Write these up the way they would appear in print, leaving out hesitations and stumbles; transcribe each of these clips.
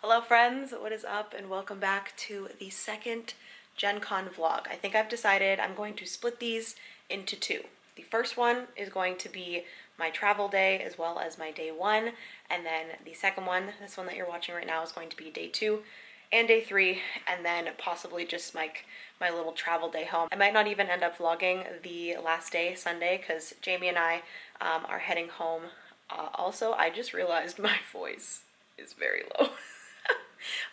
Hello friends, what is up and welcome back to the second Gen Con vlog. I think I've decided I'm going to split these into two. The first one is going to be my travel day as well as my day one, and then the second one, this one that you're watching right now, is going to be day two and day three, and then possibly just my little travel day home. I might not even end up vlogging the last day, Sunday, because Jamie and I are heading home. Also, I just realized my voice is very low.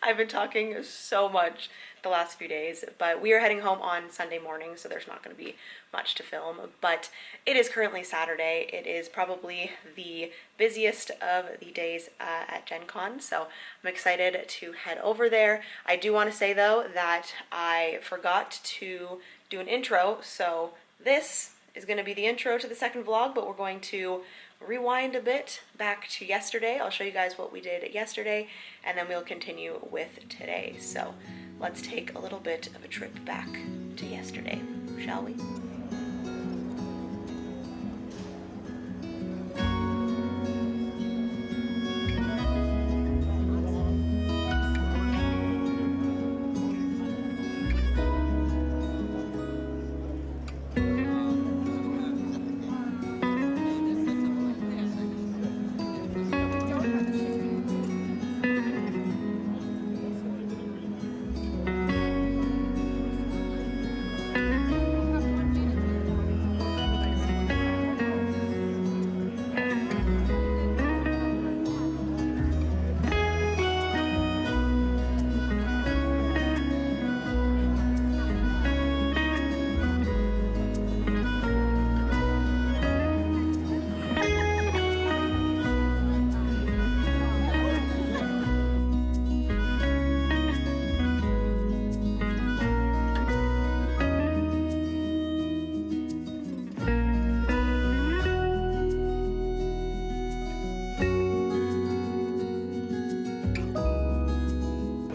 I've been talking so much the last few days, but we are heading home on Sunday morning, so there's not going to be much to film. But it is currently Saturday. It is probably the busiest of the days at Gen Con, so I'm excited to head over there. I do want to say though that I forgot to do an intro, so this is going to be the intro to the second vlog, but we're going to rewind a bit back to yesterday. I'll show you guys what we did yesterday, and then we'll continue with today. So let's take a little bit of a trip back to yesterday, shall we?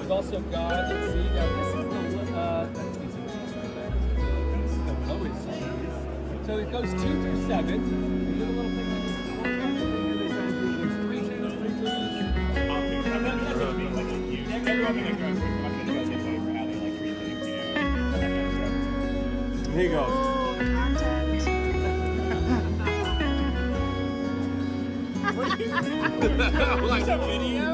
Also got, let's see, now this is the lowest cheese. So it goes 2 through 7. We did a little thing like this before. There's 3 cheeses, 3 cookies. Here you go. Like a video?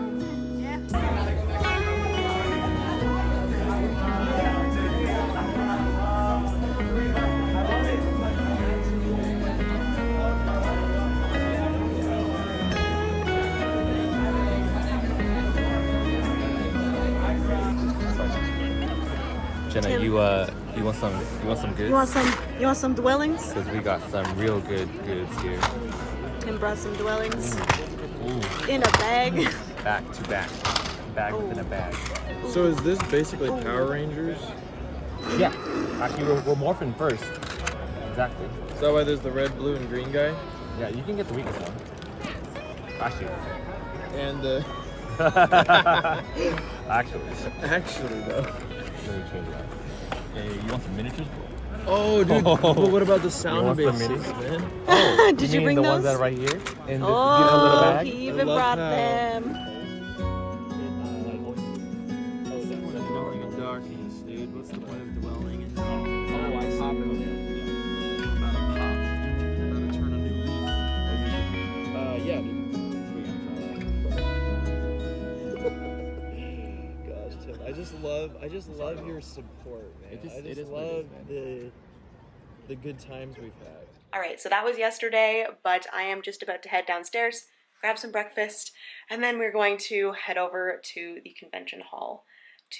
Jenna, you want some goods? You want some dwellings? Because we got some real good goods here. And brought some dwellings Ooh. in a bag. Back to back. Bag within a bag. So is this basically Power Rangers? Yeah. Actually, we're morphing first. Exactly. Is that why there's the red, blue, and green guy? Yeah, you can get the weakest one. Actually. And the... Actually, though. Let me change that. Hey, you want some miniatures? Oh, dude. But what about the sound You want bases, some man? Oh, did you mean bring the those? ones that are right here? In this beautiful little Oh, bag? he even brought them. Darkies, dude. What's the point of dwelling in? Oh, I popped them. About to pop. About to turn a new leaf. Yeah, dude. Gosh, Tim, I just love your support, man. I just love the good times we've had. All right, so that was yesterday, but I am just about to head downstairs, grab some breakfast, and then we're going to head over to the convention hall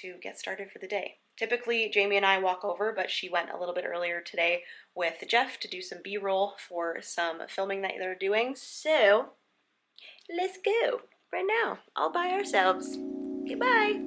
to get started for the day. Typically, Jamie and I walk over, but she went a little bit earlier today with Jeff to do some B-roll for some filming that they're doing. So, let's go right now, all by ourselves. Goodbye.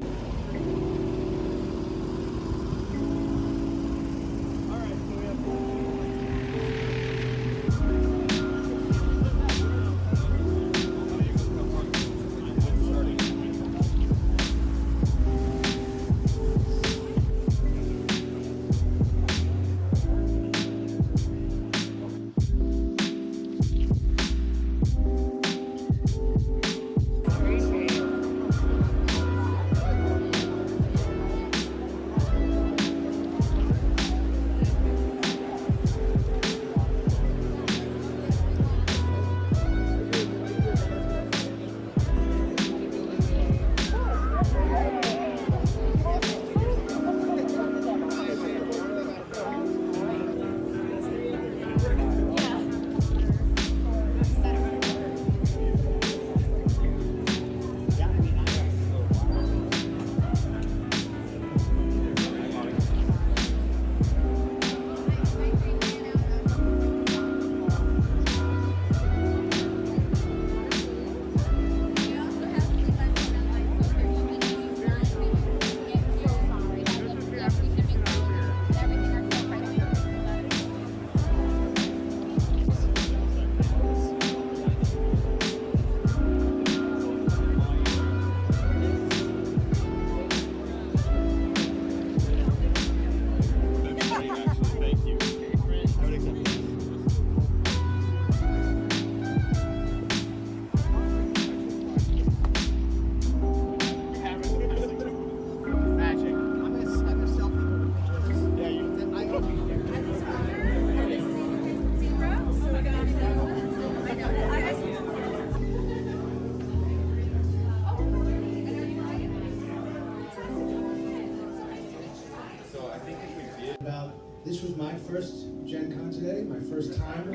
about this was my first Gen Con today, my first time.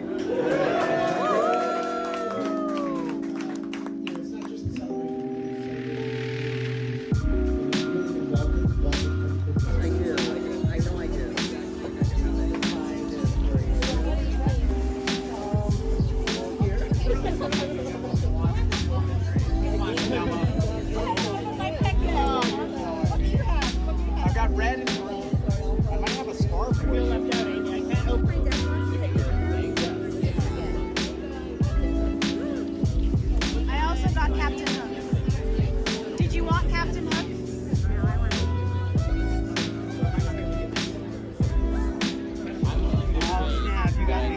It's not just a celebration. You've really been welcomed from I do. I know I do. I've got red and green. I might have a scarf. I feel left out, Amy. I can't open it. I also got Captain Hook. Did you want Captain Hook? Oh, snap. You got me.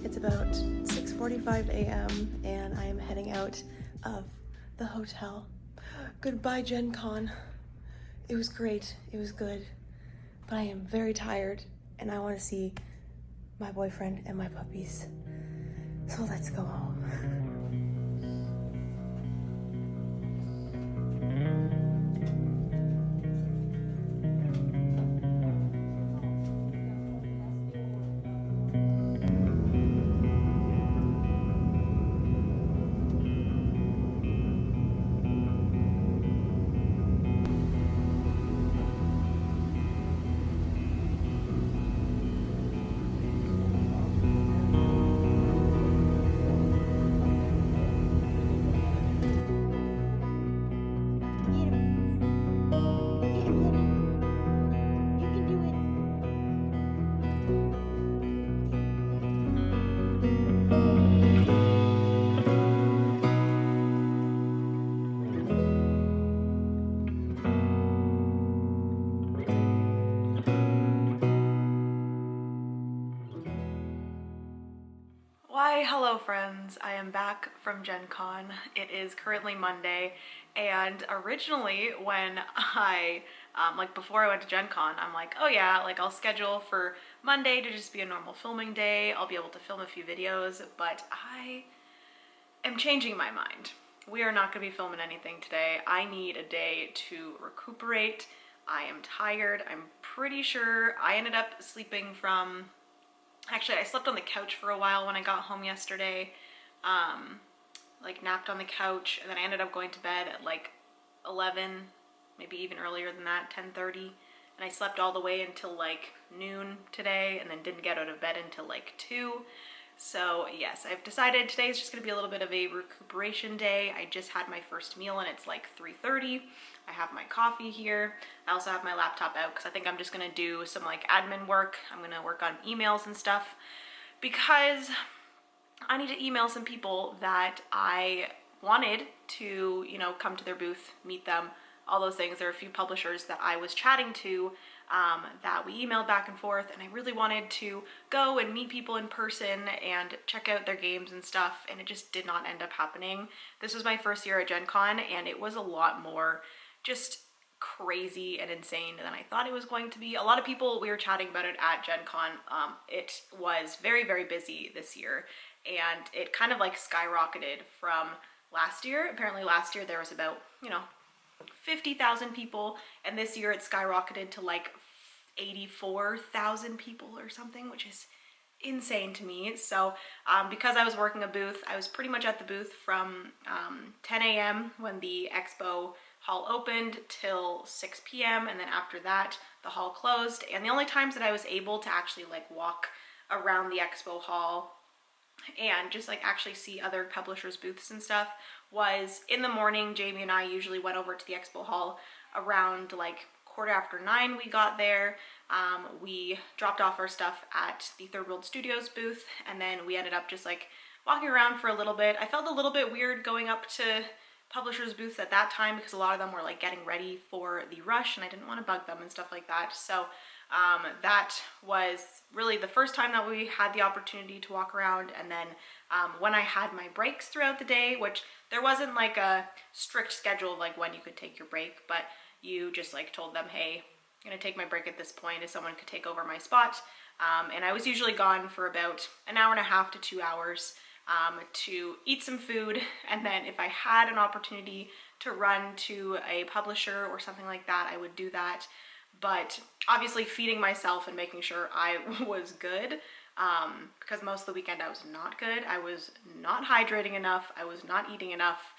It's about 6:45 a.m. and I am heading out of the hotel. Goodbye, Gen Con. It was great. It was good. But I am very tired and I want to see my boyfriend and my puppies. So let's go home. Why, hello friends, I am back from Gen Con. It is currently Monday, and originally when before I went to Gen Con, I'm like, oh yeah, like I'll schedule for Monday to just be a normal filming day. I'll be able to film a few videos, but I am changing my mind. We are not gonna be filming anything today. I need a day to recuperate. I am tired. I'm pretty sure I ended up sleeping from Actually, I slept on the couch for a while when I got home yesterday, like napped on the couch, and then I ended up going to bed at like 11, maybe even earlier than that, 10:30, and I slept all the way until like noon today, and then didn't get out of bed until like 2. So yes, I've decided today is just gonna be a little bit of a recuperation day. I just had my first meal and it's like 3:30. I have my coffee here. I also have my laptop out because I think I'm just gonna do some like admin work. I'm gonna work on emails and stuff because I need to email some people that I wanted to, you know, come to their booth, meet them, all those things. There are a few publishers that I was chatting to that we emailed back and forth, and I really wanted to go and meet people in person and check out their games and stuff, and it just did not end up happening. This was my first year at Gen Con, and it was a lot more just crazy and insane than I thought it was going to be. A lot of people, we were chatting about it at Gen Con. It was very, very busy this year, and it kind of like skyrocketed from last year. Apparently last year there was about, 50,000 people, and this year it skyrocketed to like 84,000 people or something, which is insane to me. So because I was working a booth, I was pretty much at the booth from 10 a.m. when the expo hall opened till 6 p.m. and then after that the hall closed, and the only times that I was able to actually like walk around the expo hall and just like actually see other publishers' booths and stuff was in the morning. Jamie and I usually went over to the expo hall around like 9:15 we got there. We dropped off our stuff at the Third World Studios booth, and then we ended up just like walking around for a little bit. I felt a little bit weird going up to publishers' booths at that time because a lot of them were like getting ready for the rush, and I didn't want to bug them and stuff like that. So that was really the first time that we had the opportunity to walk around. And then when I had my breaks throughout the day, which there wasn't like a strict schedule of like when you could take your break, but you just like told them, hey, I'm gonna take my break at this point if someone could take over my spot. And I was usually gone for about an hour and a half to 2 hours to eat some food, and then if I had an opportunity to run to a publisher or something like that, I would do that. But obviously feeding myself and making sure I was good, because most of the weekend I was not good. I was not hydrating enough. I was not eating enough.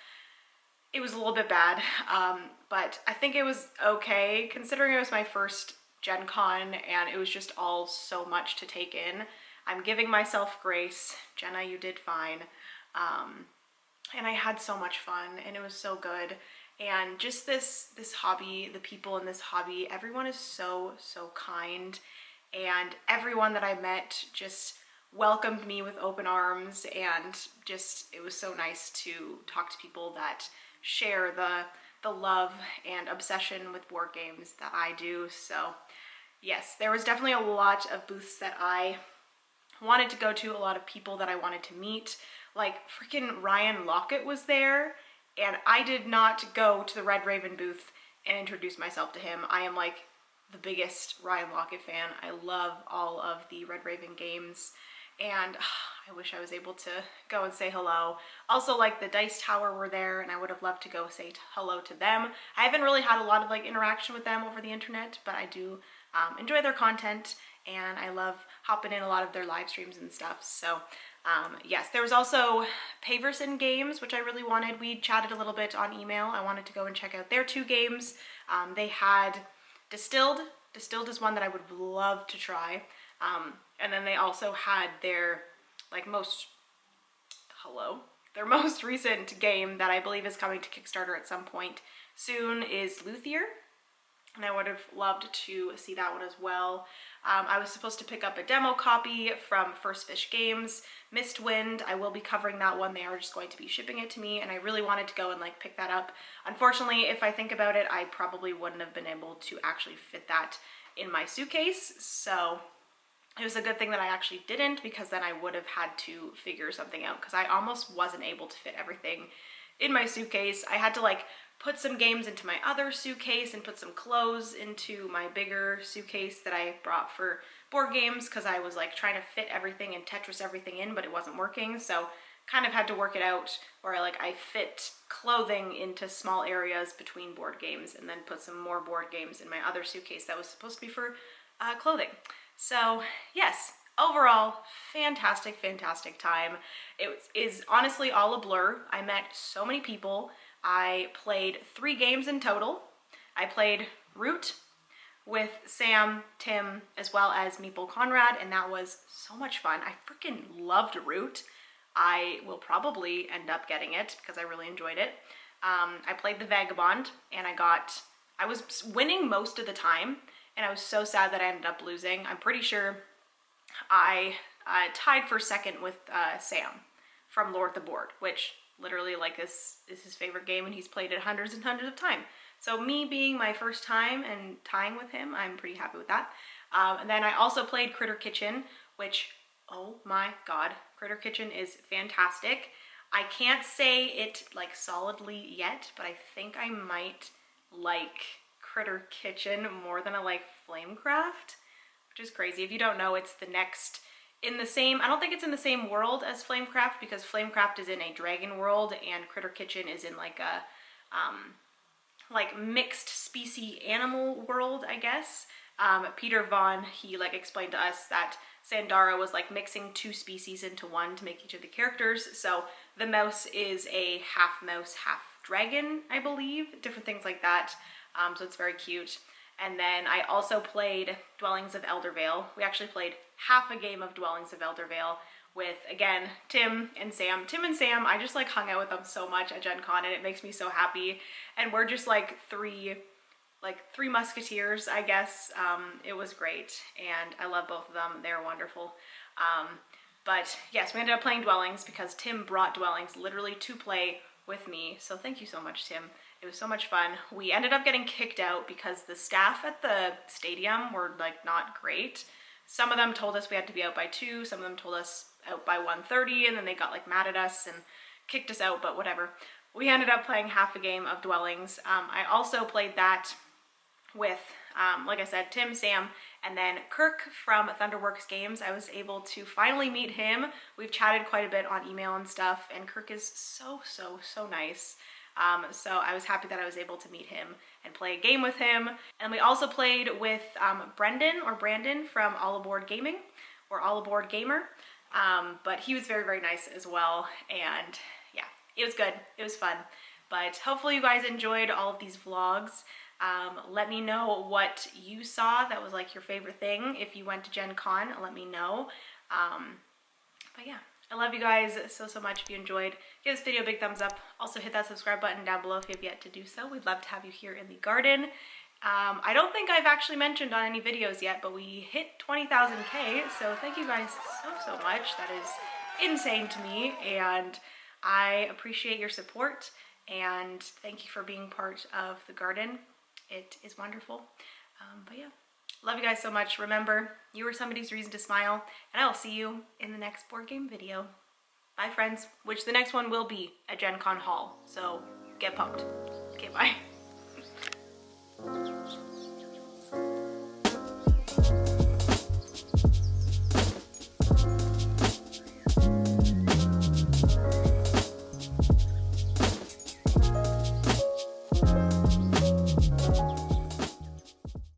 It was a little bit bad, but I think it was okay considering it was my first Gen Con and it was just all so much to take in. I'm giving myself grace. Jenna, you did fine. And I had so much fun and it was so good. And just this hobby, the people in this hobby, everyone is so kind, and everyone that I met just welcomed me with open arms, and just it was so nice to talk to people that share the love and obsession with board games that I do. So yes, there was definitely a lot of booths that I wanted to go to, a lot of people that I wanted to meet. Like freaking Ryan Lockett was there, and I did not go to the Red Raven booth and introduce myself to him. I am like the biggest Ryan Lockett fan. I love all of the Red Raven games, and I wish I was able to go and say hello. Also, like the Dice Tower were there, and I would have loved to go say hello to them. I haven't really had a lot of like interaction with them over the internet, but I do enjoy their content, and I love hopping in a lot of their live streams and stuff. So yes, there was also Paverson Games, which I really wanted. We chatted a little bit on email. I wanted to go and check out their 2 games. They had Distilled. Distilled is one that I would love to try. And then they also had their like their most recent game that I believe is coming to Kickstarter at some point soon is Luthier. And I would have loved to see that one as well. I was supposed to pick up a demo copy from First Fish Games, Mistwind. I will be covering that one. They are just going to be shipping it to me, and I really wanted to go and like pick that up. Unfortunately, if I think about it, I probably wouldn't have been able to actually fit that in my suitcase. So it was a good thing that I actually didn't, because then I would have had to figure something out, because I almost wasn't able to fit everything in my suitcase. I had to like put some games into my other suitcase and put some clothes into my bigger suitcase that I brought for board games, because I was like trying to fit everything and Tetris everything in, but it wasn't working. So kind of had to work it out where I fit clothing into small areas between board games, and then put some more board games in my other suitcase that was supposed to be for clothing. So yes, overall, fantastic time. It is honestly all a blur. I met so many people. I played 3 games in total. I played Root with Sam, Tim, as well as Meeple Conrad, and that was so much fun. I freaking loved Root. I will probably end up getting it because I really enjoyed it. I played the Vagabond, and I was winning most of the time, and I was so sad that I ended up losing. I'm pretty sure I tied for second with Sam from Lord the Board, which literally like this is his favorite game, and he's played it hundreds and hundreds of times. So me being my first time and tying with him, I'm pretty happy with that. And then I also played Critter Kitchen, which, oh my god, Critter Kitchen is fantastic. I can't say it like solidly yet, but I think I might like Critter Kitchen more than I like Flamecraft, which is crazy. If you don't know, it's the next in the same, I don't think it's in the same world as Flamecraft, because Flamecraft is in a dragon world and Critter Kitchen is in like a like mixed species animal world, I guess. Peter Vaughn, he like explained to us that Sandara was like mixing 2 species into one to make each of the characters. So the mouse is a half mouse, half dragon, I believe, different things like that. So it's very cute. And then I also played Dwellings of Eldervale. We actually played half a game of Dwellings of Eldervale with, again, Tim and Sam. Tim and Sam, I just like hung out with them so much at Gen Con, and it makes me so happy. And we're just like 3 like Three Musketeers, I guess. It was great, and I love both of them. They're wonderful. But yes, we ended up playing Dwellings because Tim brought Dwellings literally to play with me. So thank you so much, Tim. It was so much fun. We ended up getting kicked out because the staff at the stadium were like not great. Some of them told us we had to be out by 2, some of them told us out by 1:30, and then they got like mad at us and kicked us out, but whatever. We ended up playing half a game of Dwellings. I also played that with, like I said, Tim, Sam, and then Kirk from Thunderworks Games. I was able to finally meet him. We've chatted quite a bit on email and stuff, and Kirk is so nice. So I was happy that I was able to meet him and play a game with him. And we also played with Brandon from All Aboard Gaming, or All Aboard Gamer. But he was very nice as well. And yeah, it was good. It was fun. But hopefully you guys enjoyed all of these vlogs. Let me know what you saw that was like your favorite thing. If you went to Gen Con, let me know. But yeah, I love you guys so much. If you enjoyed, give this video a big thumbs up. Also hit that subscribe button down below if you have yet to do so. We'd love to have you here in the garden. I don't think I've actually mentioned on any videos yet, but we hit 20,000K, so thank you guys so much. That is insane to me, and I appreciate your support, and thank you for being part of the garden. It is wonderful. But yeah, love you guys so much. Remember, you were somebody's reason to smile, and I will see you in the next board game video. Bye, friends, which the next one will be at Gen Con Hall, so get pumped. Okay, bye.